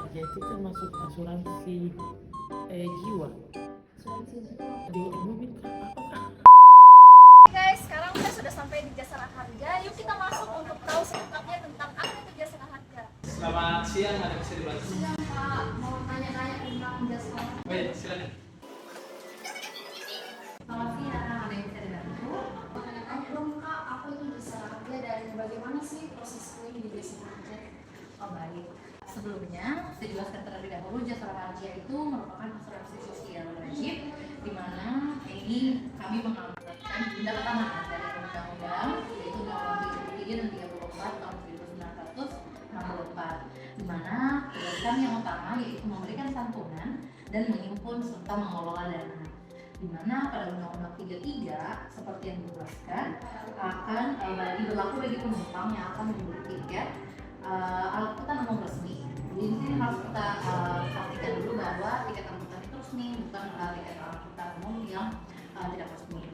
harja itu termasuk asuransi jiwa. Asuransi jiwa. Di mobil apa? Guys, sekarang saya sudah sampai di Jasara Harja. Yuk kita masuk untuk tahu selengkapnya tentang apa itu Jasara Harja. Selamat siang, ada bisa dibantu? Siang Pak, mau tanya-tanya tentang Jasara Harja. Baik, silakan. Selamat siang, ada yang bisa dibantu? Mau tanya-tanya dong Kak, apa itu Jasara Harja dan bagaimana sih proses klaim di Jasara Harja? Oh baik. Sebelumnya, saya jelaskan terlebih dahulu Jasara Harja itu merupakan asuransi sosial wajib di mana ini kami mengamanatkan benda keamanan dari undang-undang yaitu Undang-Undang 33 dan 34 tahun 1964 di mana tugas kami yang utama yaitu memberikan santunan dan menghimpun serta mengelola dana di mana pada Undang-Undang 33 seperti yang dijelaskan akan berlaku bagi penumpang yang akan membeli tiket angkutan umum resmi. Jadi di sini harus kita pastikan dulu bahwa tiket angkutan itu resmi, bukan tiket angkutan umum yang tidak resmi.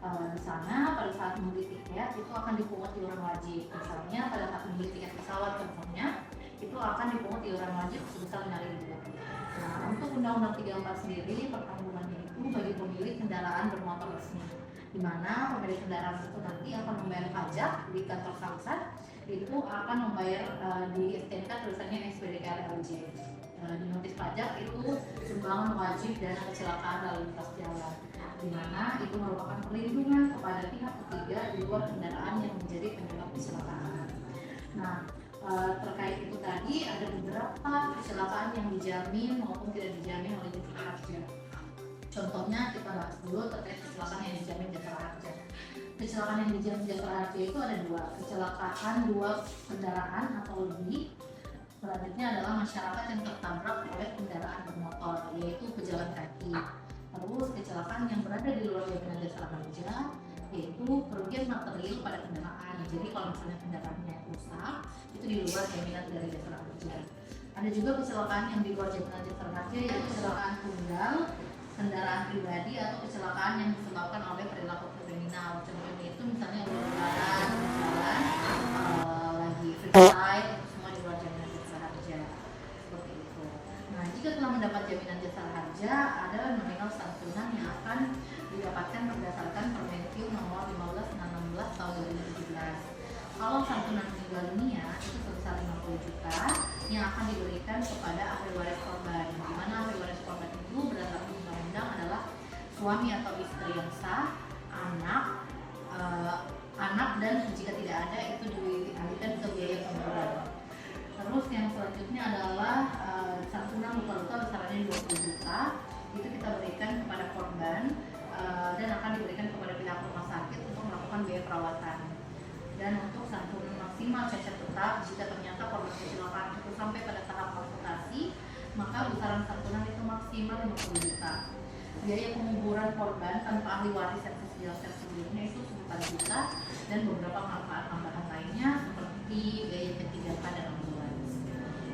Di sana pada saat membeli tiket itu akan dipungut iuran wajib. Misalnya pada saat membeli tiket pesawat contohnya itu akan dipungut iuran wajib sebesar 5.000. Nah, untuk Undang-Undang 34 sendiri pertanggungannya itu bagi pemilik kendaraan bermotor resmi, di mana pemilik kendaraan itu nanti akan membayar pajak di kantor samsat, itu akan membayar di STNK tulisannya SPDK-RLJ. Di notis pajak itu sumbangan wajib dana kecelakaan lalu lintas jalan, di mana itu merupakan perlindungan kepada pihak ketiga di luar kendaraan yang menjadi penyebab kecelakaan. Nah, terkait itu tadi ada beberapa kecelakaan yang dijamin maupun tidak dijamin oleh Jasara Harja. Contohnya kita bahas dulu terkait kecelakaan yang dijamin Jasara Harja. Kecelakaan yang dijamin Jasara Harja itu ada dua, kecelakaan dua kendaraan atau lebih. Selanjutnya adalah masyarakat yang tertabrak oleh kendaraan bermotor, yaitu pejalan kaki. Terus kecelakaan yang berada di luar jaminan Jasara Harja, yaitu kerugian material pada kendaraan. Jadi kalau misalnya kendaraannya rusak, itu di luar jaminan dari Jasara Harja. Ada juga kecelakaan yang di luar jaminan Jasara Harja, yaitu kecelakaan tunggal, kendaraan pribadi atau kecelakaan yang disebabkan oleh perilaku kriminal. Contohnya itu misalnya ular-ularan, jalan, lagi freestyle, itu semua di luar jaminan Jasara Harja. Seperti itu. Nah, jika telah mendapat jaminan Jasara Harja, ada nominal santunan yang akan didapatkan berdasarkan Permenkyu nomor 15 dan 16 tahun 2017. Kalau santunan meninggal dunia itu sebesar 50 juta yang akan diberikan kepada ahli waris korban. Di mana ahli waris korban itu berdasarkan undang-undang adalah suami atau istri yang sah, anak dan jika tidak ada itu dialihkan ke biaya penguburan. Terus yang selanjutnya adalah santunan luka-luka besarannya 20 juta itu kita berikan kepada korban dan akan diberikan kepada pihak rumah sakit untuk melakukan biaya perawatan. Dan untuk santunan maksimal cacat tetap jika ternyata korban kecelakaan itu sampai pada tahap konsultasi, maka besaran santunan itu maksimal 50 juta. Biaya penguburan korban tanpa ahli waris yang saya jelaskan sebelumnya itu 4 juta dan beberapa manfaat tambahan lainnya seperti biaya P3K dan ambulans.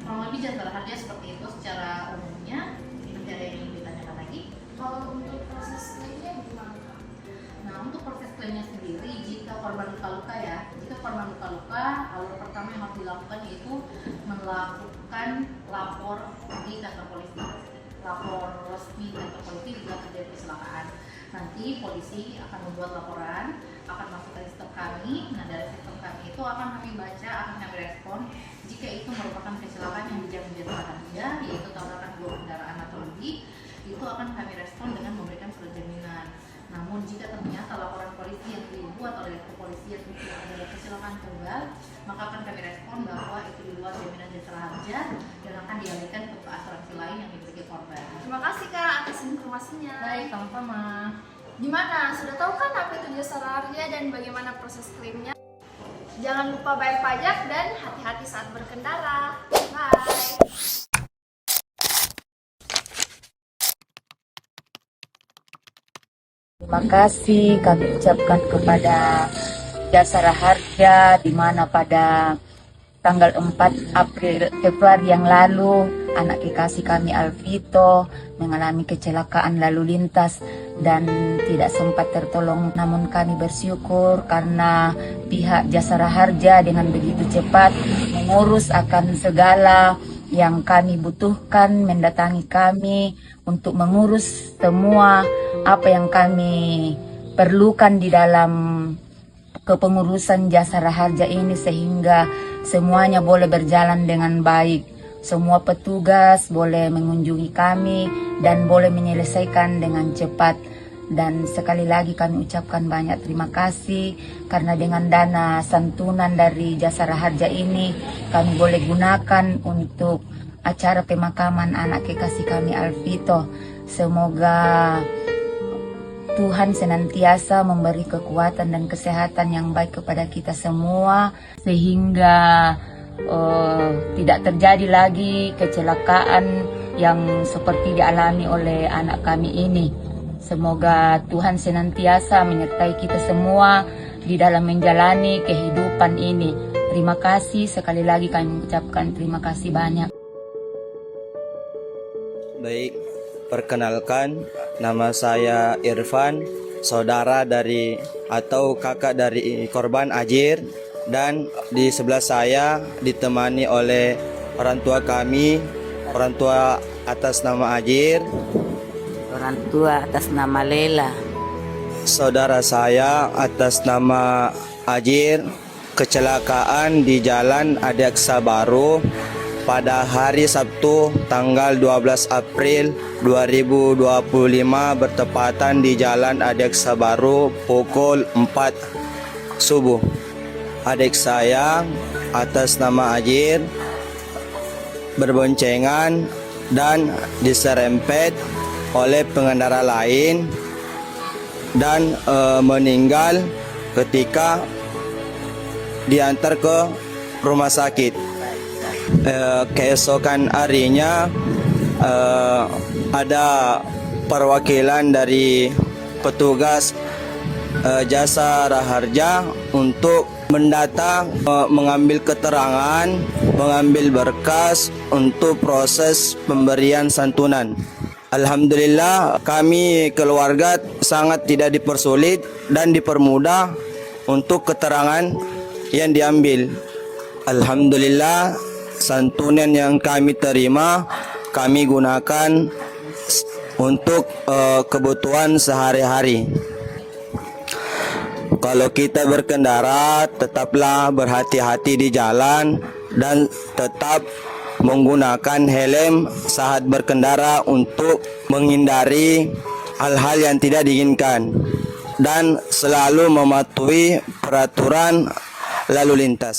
Kurang lebih Jasara Harja seperti itu secara umumnya. Ini ada yang ingin ditanyakan lagi? Kalau untuk proses klaimnya gimana Kak? Nah, untuk proses klaimnya sendiri, jika korban luka-luka jika korban luka-luka, hal pertama yang harus dilakukan yaitu melakukan lapor di kantor polisi. Lapor resmi kantor polisi jika terjadi kecelakaan. Nanti polisi akan membuat laporan, akan masuk ke sistem kami. Nah, dari sistem kami itu akan kami baca, akan kami respon jika itu merupakan kecelakaan yang dijamin Jasara Harja, yaitu tabrakan dua kendaraan atau lebih, itu akan kami respon dengan memberikan surat jaminan. Namun jika ternyata laporan polisi yang dibuat oleh kepolisian itu adalah kecelakaan tunggal, maka akan kami respon bahwa itu di luar jaminan Jasara Harja dan akan dialihkan ke asuransi lain yang dimiliki korban. Terima kasih Kak atas informasinya. Baik, sama-sama. Gimana? Sudah tahu kan apa itu Jasara Harja dan bagaimana proses klaimnya? Jangan lupa bayar pajak dan hati-hati saat berkendara. Bye! Terima kasih kami ucapkan kepada Jasara Harja di mana pada tanggal 4 Februari yang lalu anak kekasih kami Alvito mengalami kecelakaan lalu lintas dan tidak sempat tertolong. Namun kami bersyukur karena pihak Jasara Harja dengan begitu cepat mengurus akan segala yang kami butuhkan mendatangi kami untuk mengurus semua apa yang kami perlukan di dalam kepengurusan Jasa Raharja ini sehingga semuanya boleh berjalan dengan baik. Semua petugas boleh mengunjungi kami dan boleh menyelesaikan dengan cepat. Dan sekali lagi kami ucapkan banyak terima kasih karena dengan dana santunan dari Jasa Raharja ini kami boleh gunakan untuk acara pemakaman anak kekasih kami Alvito. Semoga Tuhan senantiasa memberi kekuatan dan kesehatan yang baik kepada kita semua sehingga tidak terjadi lagi kecelakaan yang seperti dialami oleh anak kami ini. Semoga Tuhan senantiasa menyertai kita semua di dalam menjalani kehidupan ini. Terima kasih sekali lagi kami mengucapkan terima kasih banyak. Baik, perkenalkan nama saya Irfan, saudara dari atau kakak dari korban Ajir, dan di sebelah saya ditemani oleh orang tua kami, orang tua atas nama Ajir, orang tua atas nama Lela. saudara saya atas nama Ajir, kecelakaan di Jalan Adiaksa Baru pada hari Sabtu tanggal 12 April 2025 bertepatan di Jalan Adiaksa Baru pukul 4 subuh. Adik saya atas nama Ajir berboncengan dan diserempet oleh pengendara lain dan meninggal ketika diantar ke rumah sakit. Keesokan harinya ada perwakilan dari petugas Jasa Raharja untuk mendata, mengambil keterangan, mengambil berkas untuk proses pemberian santunan. Alhamdulillah kami keluarga sangat tidak dipersulit dan dipermudah untuk keterangan yang diambil. Alhamdulillah santunan yang kami terima kami gunakan untuk kebutuhan sehari-hari. Kalau kita berkendara, tetaplah berhati-hati di jalan dan tetap menggunakan helm saat berkendara untuk menghindari hal-hal yang tidak diinginkan dan selalu mematuhi peraturan lalu lintas.